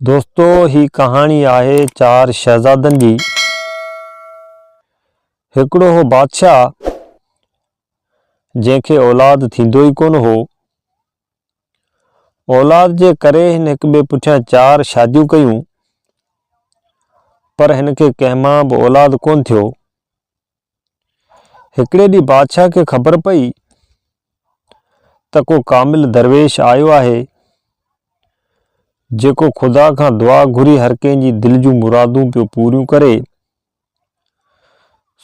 दोस्तों ही कहानी आहे चार शहज़ादनि जी। हिकिड़ो हो बादशाह जंहिंखे औलाद थींदो ई कोन हो। औलाद जे करे हिन हिक ॿिए पुठियां चार शादियूं कयूं, पर हिन खे कंहिं मां बि औलाद कोन थियो। हिकिड़े ॾींहुं बादशाह खे ख़बर पई त को कामिल दरवेश आयो आहे जेको ख़ुदा खां दुआ घुरी हर कंहिंजी दिल जूं मुरादूं पियो पूरियूं करे।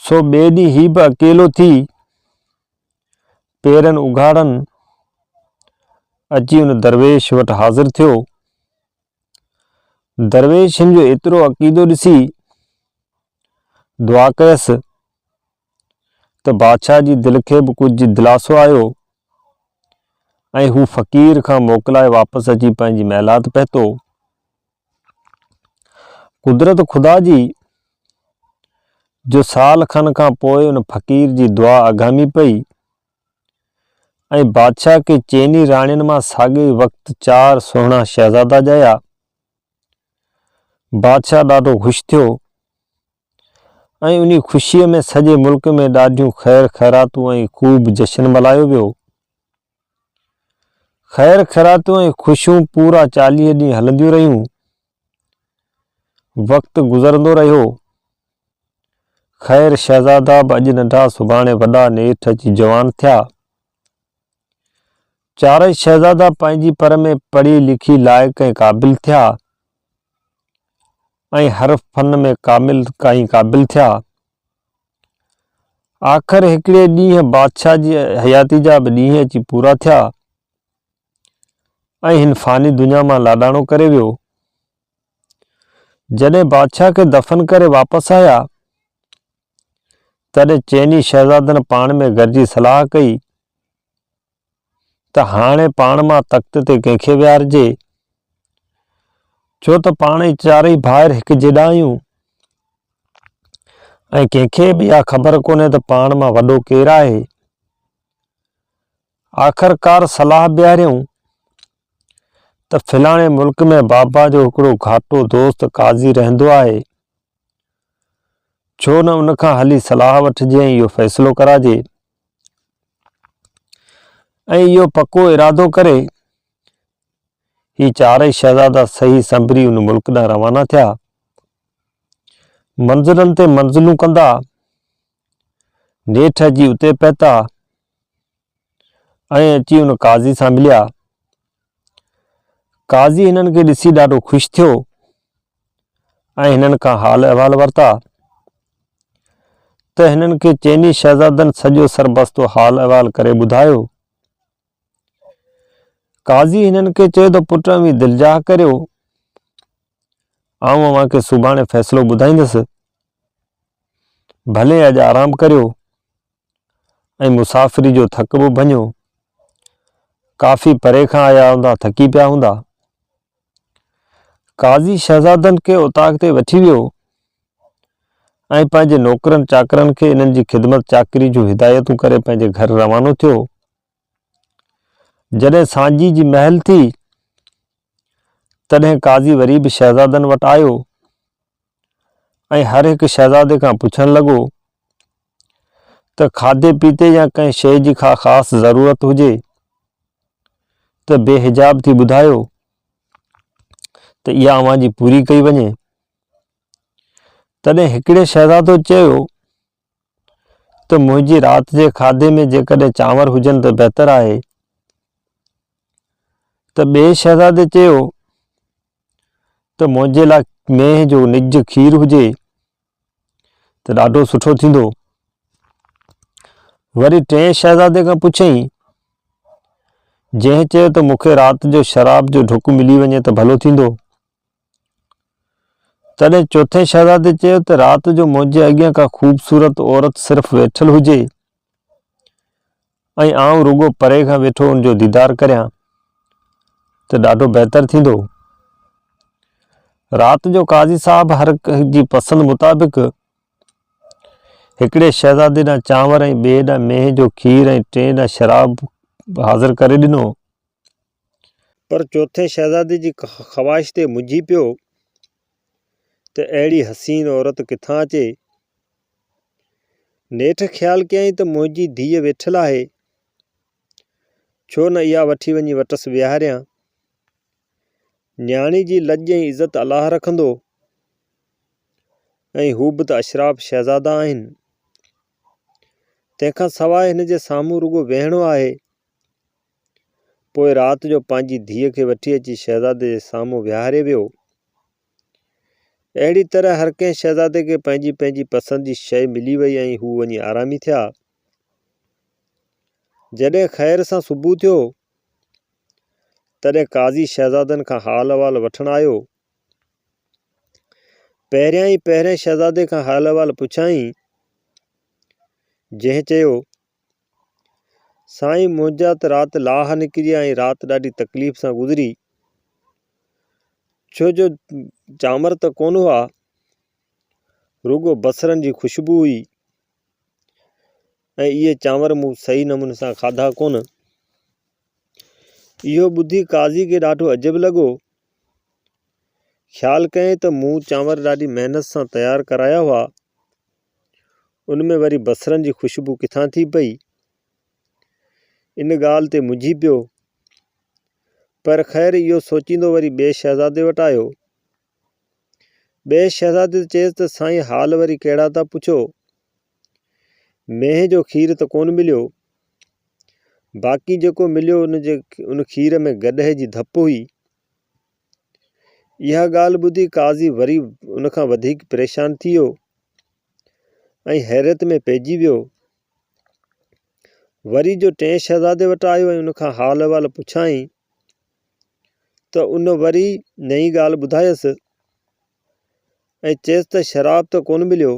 सो ॿिए ॾींहुं ही बि अकेलो थी पेरनि उघाड़नि अची उन दरवेश वटि हाज़िर थियो। दरवेश हिन जो एतिरो अक़ीदो ॾिसी दुआ कयसि त बादशाह जी दिल खे बि कुझु दिलासो आयो ऐं हू फ़क़ीर खां मोकिलाए वापसि अची पंहिंजी महिलात पहुतो। कुदरत ख़ुदा जी जो साल खन खां पोइ उन फ़क़ीर जी दुआ अघामी पई ऐं बादशाह खे चइनी राणियुनि मां साॻे वक़्तु चार सुहिणा शहज़ादा ॼाया। बादशाह ॾाढो ख़ुशि थियो ऐं उन ख़ुशीअ में सॼे मुल्क में ॾाढियूं ख़ैर ख़ैरातूं ऐं ख़ूब जश्न मल्हायो वियो। ख़ैर ख़ैरातूं ऐं ख़ुशियूं पूरा 40 ॾींहं हलंदियूं रहियूं। वक़्तु गुज़रंदो रहियो। ख़ैर शहज़ादा बि अॼु नंढा सुभाणे वॾा नेठि अची जवान थिया। चारई शहज़ादा पंहिंजी पर में पढ़ी लिखी लाइक़ ऐं क़ाबिल थिया ऐं हर फन में क़ाबिल थिया। आख़िर हिकिड़े ॾींहुं बादशाह जी हयाती जा बि ॾींहं अची पूरा थिया ऐं हिन फ़ानी दुनिया मां लाॾाणो करे वियो। जॾहिं बादशाह खे दफ़न करे वापसि आया तॾहिं चइनी शहज़ादनि पाण में गॾिजी सलाह कई त हाणे पाण मां तख़्त ते कंहिंखे विहारिजे, छो त पाण ई चारई भाइर हिकु जहिड़ा आहियूं ऐं कंहिंखे बि इहा ख़बर कोन्हे त पाण मां वॾो केरु आहे। आख़िरकार सलाह ॿियारियूं त फलाणे मुल्क में बाबा जो हिकिड़ो घाटो दोस्त काज़ी रहंदो आहे, छो न उन खां हली सलाह वठिजे ऐं इहो फ़ैसिलो कराजे। ऐं इहो पको इरादो करे ही चारई शहज़ादा सही संभरी उन मुल्क ॾांहुं रवाना थिया। मंज़िलनि ते मंज़िलूं कंदा नेठि अची उते पहुता ऐं अची उन काज़ी सां मिलिया। काज़ी हिननि खे ॾिसी ॾाढो ख़ुशि थियो ऐं हिननि खां हाल अहिवाल वरिता त हिननि खे चइनी शहज़ादनि सॼो सरबस्तो हाल अहिवाल करे ॿुधायो। काज़ी हिननि खे चयो त पुट अवी दिलजाह करियो, आउं अव्हांखे सुभाणे फ़ैसिलो ॿुधाईंदुसि। भले अॼु आराम करियो ऐं मुसाफ़िरी जो थक बि भञो, काफ़ी परे खां आया हूंदा, थकी पिया हूंदा। काज़ी शहज़ादनि खे उतां ते वठी वियो ऐं पंहिंजे नौकरनि चाकरनि खे इन्हनि जी ख़िदमत चाकरी जूं हिदायतूं करे पंहिंजे घर रवानो थियो। जॾहिं सांझी जी महल थी तॾहिं काज़ी वरी बि शहज़ादनि वटि आयो ऐं हर हिकु शहज़ादे खां पुछणु लॻो त खाधे पीते या कंहिं शइ जी ख़ासि ज़रूरत हुजे त बेहिजाब थी ॿुधायो त इहा अव्हां जी पूरी कई वञे। तॾहिं हिकिड़े शहज़ादो चयो त मुंहिंजी राति जे खाधे में जेकॾहिं चांवर हुजनि त बहितर आहे। त ॿिए शहज़ादे चयो त मुंहिंजे लाइ मेंह जो निज खीर हुजे त ॾाढो सुठो थींदो। वरी टिएं शहज़ादे खां पुछई, जंहिं चयो त मूंखे राति जो शराब जो ढुक मिली वञे त भलो थींदो। तॾहिं चौथे शहज़ादे चयो त राति जो मुंहिंजे अॻियां का ख़ूबसूरत औरत सिर्फ़ वेठल हुजे ऐं आउं रुगो परे खां वेठो उनजो दीदार करियां त ॾाढो बहितर थींदो। राति जो काज़ी साहब हर कंहिं जी पसंदि मुताबिक़ हिकिड़े शहज़ादे ॾांहुं चांवर ऐं ॿिए ॾांहुं मेंह जो खीर ऐं टे ॾांहुं शराब हाज़िर करे ॾिनो। पर चौथे शहज़ादे जी ख़्वाहिश ते मुंझी पियो त अहिड़ी हसीन औरत किथां अचे। नेठि ख़्यालु कयईं त मुंहिंजी धीअ वेठल आहे, छो न इहा वठी वञी वटसि विहारियां। न्याणी जी लॼ ऐं इज़त अलाह रखंदो, ऐं हू बि त अशराफ शहज़ादा आहिनि। तंहिंखां सवाइ हिन जे साम्हूं रुॻो वेहणो आहे। पोइ राति जो पंहिंजी धीअ खे वठी अची शहज़ादे जे साम्हूं विहारे वियो। अहिड़ी तरह हर कंहिं शहज़ादे खे पंहिंजी पंहिंजी पसंदि जी शइ मिली वई ऐं हू वञी आरामी थिया। जॾहिं ख़ैर सां सुबुह थियो तॾहिं काज़ी शहज़ादनि खां हाल अहिवाल वठणु आयो। पहिरें शहज़ादे खां हाल अहिवाल पुछाईं, जंहिं चयो, साईं मुंहिंजा त राति लाह निकिरी ऐं राति ॾाढी तकलीफ़ सां गुज़री, छो जो चांवर त कोन हुआ, रुॻो बसरनि जी ख़ुशबू हुई, ऐं इहे चांवर मूं सही नमूने सां खाधा कोन। इहो ॿुधी काज़ी खे ॾाढो अजब लॻो। ख़्यालु कयईं त मूं चांवर ॾाढी महिनत सां तयारु कराया हुआ, उनमें वरी बसरनि जी ख़ुशबू किथां थी पई। इन ॻाल्हि ते मुंझी पियो, पर ख़ैर इहो सोचींदो वरी ॿिए शहज़ादे वटि आयो। ॿिए शहज़ादे चयसि त साईं हाल वरी कहिड़ा था पुछो। मेंह जो खीरु त कोन मिलियो, बाक़ी जेको मिलियो उन खीर में गॾह जी धप हुई। इहा ॻाल्हि ॿुधी काज़ी वरी उनखां वधीक परेशान थी वियो ऐं हैरत में पइजी वियो। वरी जो टें शहज़ादे वटि आयो ऐं उनखां हाल अहिवाल पुछाईं त उन वरी नई ॻाल्हि ॿुधायसि ऐं चयसि त शराब त कोन मिलियो,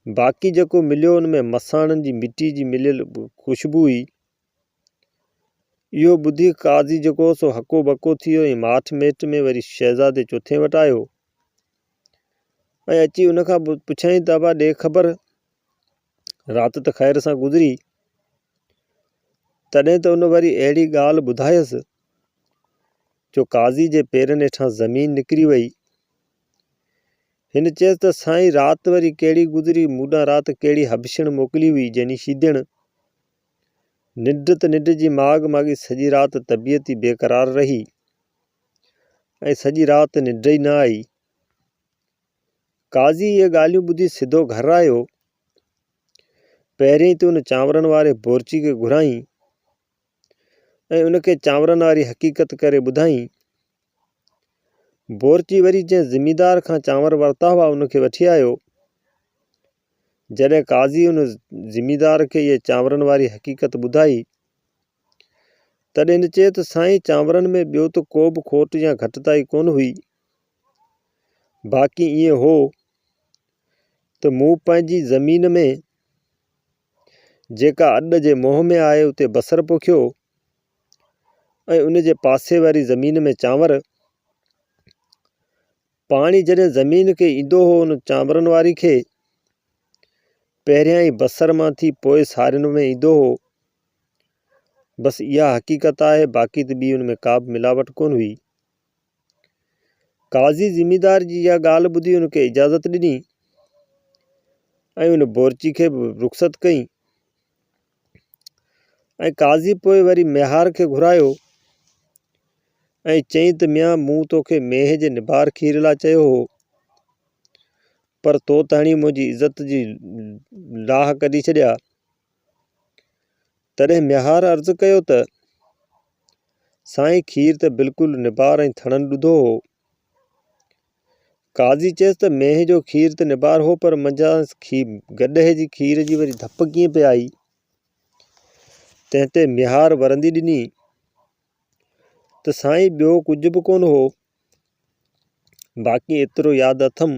बाक़ी जेको मिलियो उनमें मसाणनि जी मिटी जी मिलियल ख़ुशबू हुई। इहो ॿुधी काज़ी जेको सो हको बको थी वियो ऐं माठ मेट में वरी शहज़ादे चौथे वटि आयो ऐं अची उनखां पुछाईं त अबा ॾे ख़बर, राति त ख़ैर सां गुज़री। तॾहिं त उन वरी अहिड़ी ॻाल्हि ॿुधायसि जो काज़ी जे पेरनि हेठां ज़मीन निकिरी वई। हिन चयसि त साईं राति वरी कहिड़ी गुज़री, मूॾां राति कहिड़ी हबशण मोकिली हुई जंहिं शीदण। निंड त निंड जी माॻ माॻी सॼी राति तबियत ई बेक़रार रही ऐं सॼी राति निंड ई न आई। काज़ी इहे ॻाल्हियूं ॿुधी सिधो घर आयो। पहिरीं त उन चांवरनि वारे बोरची खे घुराईं ऐं उनखे चांवरनि वारी हक़ीक़त करे ॿुधाईं। बोरची वरी जंहिं ज़िमीदार खां चांवर वरिता हुआ उनखे वठी आयो। जॾहिं काज़ी उन ज़िमीदार खे इहे चांवरनि वारी हक़ीक़त ॿुधाई तॾहिं हिन चयो त साईं चांवरनि में ॿियो त को बि खोट या घटिताई कोन हुई, बाक़ी ईअं हो त मूं पंहिंजी ज़मीन में जेका अॾ जे मोह में आहे उते बसर पोखियो ऐं उन जे पासे वारी ज़मीन में चांवर। पाणी जॾहिं ज़मीन खे ईंदो हो उन चांवरनि वारी खे पहिरियां ई बसर मां थी पोइ सारियुनि में ईंदो हो। बसि इहा हक़ीक़त आहे, बाक़ी त ॿी उन में का बि मिलावट कोन हुई। काज़ी ज़िमीदार जी इहा ॻाल्हि ॿुधी उनखे इजाज़त ॾिनी ऐं उन बोरची खे बि रुख़्सत कई ऐं काज़ी पोइ वरी मेहार खे घुरायो ऐं चयईं त मियां मूं तोखे मेंह जे निबार खीर लाइ चयो हो, पर तो त हाणे मुंहिंजी इज़त जी लाह कढी छॾिया। तॾहिं मेहार अर्ज़ु कयो त साईं खीर त बिल्कुलु निबार ऐं थणनि ॾुधो हो। काज़ी चयसि त मेंह जो खीर त निबार हो, पर मंझां गॾह जी खीर जी वरी धप कीअं पे आई। तंहिं ते मेहार वरंदी ॾिनी त साईं ॿियो कुझु बि कोन हो, बाक़ी एतिरो यादि अथमि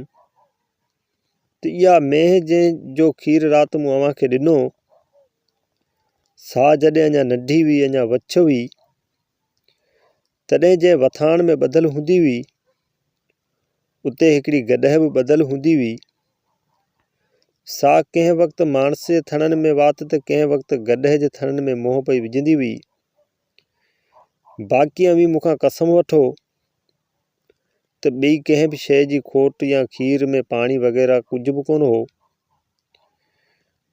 त इहा मेंह जंहिंजो खीर राति मूं अव्हां खे ॾिनो, सा जॾहिं अञा नंढी हुई, अञा वछ हुई, तॾहिं जंहिं वथाण में ॿधल हूंदी हुई उते हिकिड़ी गॾह बि ॿधल हूंदी हुई। सा कंहिं वक़्तु माणस जे थणनि में वात त कंहिं वक़्तु गॾह जे थणनि में मोह पई विझंदी हुई। बाक़ी भी मूंखां कसम वठो त ॿी कंहिं बि शइ जी खोट या खीर में पाणी वग़ैरह कुझु बि कोन हो।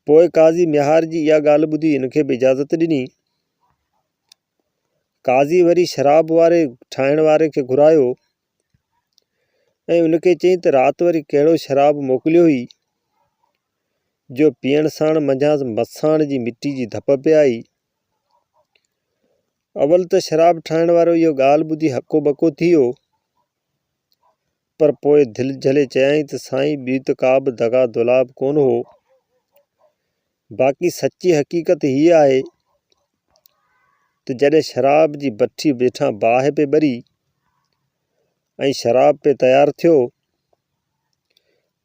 पोइ काज़ी मिहार जी इहा ॻाल्हि ॿुधी हिनखे बि इजाज़त ॾिनी। काज़ी वरी शराब वारे ठाहिण वारे खे घुरायो ऐं उनखे चयईं त राति वरी कहिड़ो शराब मोकिलियो हुई जो पीअण साण मंझां मसाण जी मिटी जी धप पे आई। अवल त शराब ठाहिण वारो इहो ॻाल्हि ॿुधी हको बको थी वियो, पर पोइ दिलि झले चयाईं त साईं ॿी त का बि दगा दुलाब कोन हो। बाक़ी सची हक़ीक़त हीअ आहे त जॾहिं शराब जी भट्टी वेठां बाहि पे ॿरी ऐं शराब पे तयारु थियो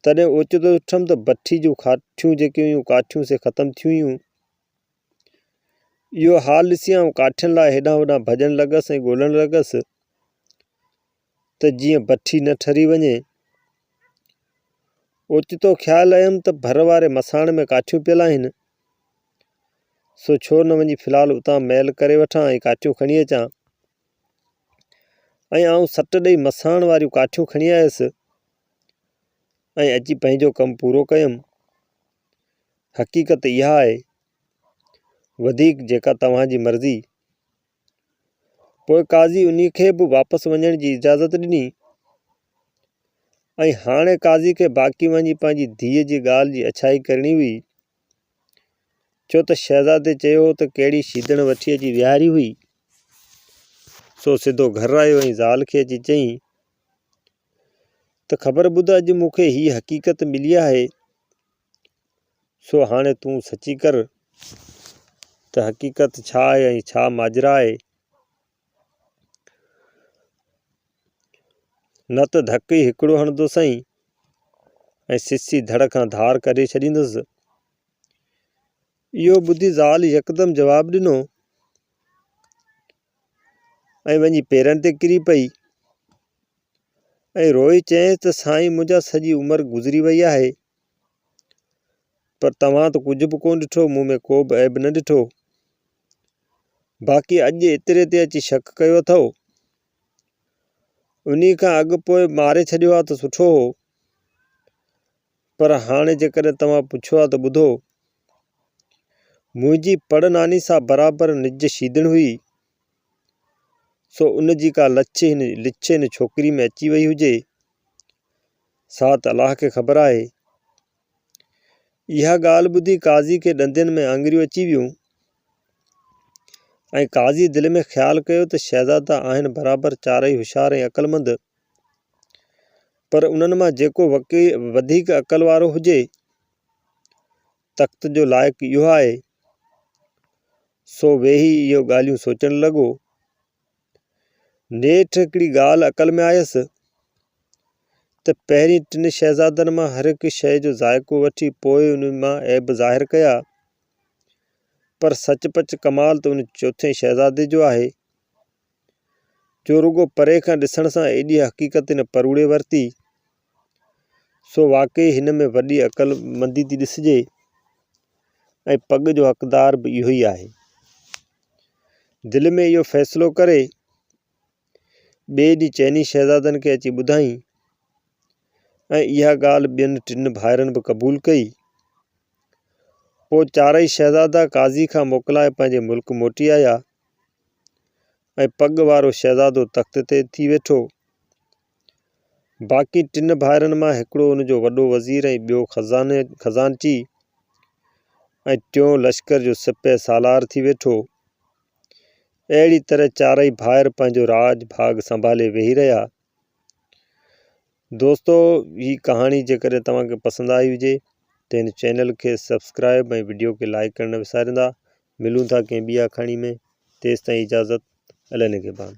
तॾहिं ओचितो ॾिठमि त भट्टी जूं काठियूं जेके हुयूं काठियूं से ख़तमु थी हुयूं। इहो हाल ॾिसी आउं काठियुनि लाइ हेॾां होॾां भॼणु लॻसि ऐं ॻोल्हणु लॻसि त जीअं भट्टी न ठरी वञे। ओचितो ख़्यालु आयुमि त भर वारे मसाण में काठियूं पियल आहिनि, सो छो न वञी फ़िलहालु उतां मैल करे वठां ऐं काठियूं खणी अचां। ऐं आउं सट ॾेई मसाण वारियूं काठियूं खणी आयुसि ऐं अची पंहिंजो कमु पूरो कयुमि। हक़ीक़त इहा आहे, वधीक जेका तव्हांजी मर्ज़ी। पोइ काज़ी उन खे बि वापसि वञण जी इजाज़त ॾिनी ऐं हाणे काज़ी खे बाक़ी वञी पंहिंजी धीअ जी ॻाल्हि जी अछाई करणी हुई, छो त शहज़ादे चयो त कहिड़ी शीदण वठी अची विहारी हुई। सो सिधो घर आयो ऐं ज़ाल खे अची चयईं त ख़बर ॿुध, अॼु मूंखे हीअ हक़ीक़त मिली आहे, सो हाणे तूं सची कर त हक़ीक़त छा आहे ऐं छा माजरा आहे। न त धक ई हिकिड़ो हणंदो सही ऐं सिसी धड़ खां धार करे छॾींदुसि। इहो ॿुधी ज़ाल यकदमि जवाबु ॾिनो ऐं वञी पेरनि ते किरी पई ऐं रोई चयईंसि त साईं, मुंहिंजा सॼी उमिरि गुज़री वई आहे, पर तव्हां त कुझु बि कोन ॾिठो, मूं में को बि ऐब न ॾिठो। बाक़ी अॼु एतिरे ते अची शक कयो अथव, उन खां अॻु पोइ मारे छॾियो आहे त सुठो हो। पर हाणे जेकॾहिं तव्हां पुछो आहे त ॿुधो, मुंहिंजी पड़ नानी सां बराबरि निज शीदण हुई, सो उन जी का लिछ हिन छोकिरी में अची वई हुजे, सा त अलाह खे ख़बर आहे। इहा ॻाल्हि ॿुधी काज़ी खे ॾंदनि में आङिरियूं अची वियूं ऐं काज़ी दिलि में ख़्यालु कयो त शहज़ादा आहिनि बराबरि चारई होशियार ऐं अक़लमंद, पर उन्हनि मां जेको वधीक अक़ल वारो हुजे तख़्त जो लाइक़ु इहो आहे। सो वेही इहो ॻाल्हियूं सोचणु लॻो। नेठि हिकिड़ी ॻाल्हि अक़ल में आयसि त पहिरीं टिनि शहज़ादनि मां हर हिकु शइ जो ज़ाइक़ो वठी पोइ उन मां ऐब ज़ाहिर कया, पर सचपच कमाल त उन चोथे शहज़ादे जो आहे, जो रुगो परे खां ॾिसण सां एॾी हक़ीक़त न परूड़े वरिती। सो वाक़ई हिन में वॾी अक़लमंदी थी ॾिसिजे ऐं पग जो हक़दार बि इहो ई आहे। दिलि में इहो फ़ैसिलो करे ॿिए ॾींहुं चइनी शहज़ादनि खे अची ॿुधाई ऐं इहा ॻाल्हि ॿियनि टिनि भाइरनि बि क़बूल कई। पोइ चारई शहज़ादा काज़ी खां मोकिलाए पंहिंजे मुल्क मोटी आया ऐं पग वारो शहज़ादो तख़्त ते थी वेठो। बाक़ी टिनि भाइरनि मां हिकिड़ो उनजो वॾो वज़ीर ऐं ॿियो खज़ानची ऐं टियों लश्कर जो सिपह सालार थी वेठो। अहिड़ी तरह चारई भाइर पंहिंजो राज भाग संभाले वेही रहिया। दोस्तो, ही कहाणी जेकॾहिं तव्हांखे पसंदि आई हुजे त हिन चैनल खे सब्सक्राइब ऐं वीडियो खे लाइक करणु न विसारींदा। मिलूं था कंहिं ॿी आखाणी में, तेसिताईं इजाज़त। अल्लाह निगहबान।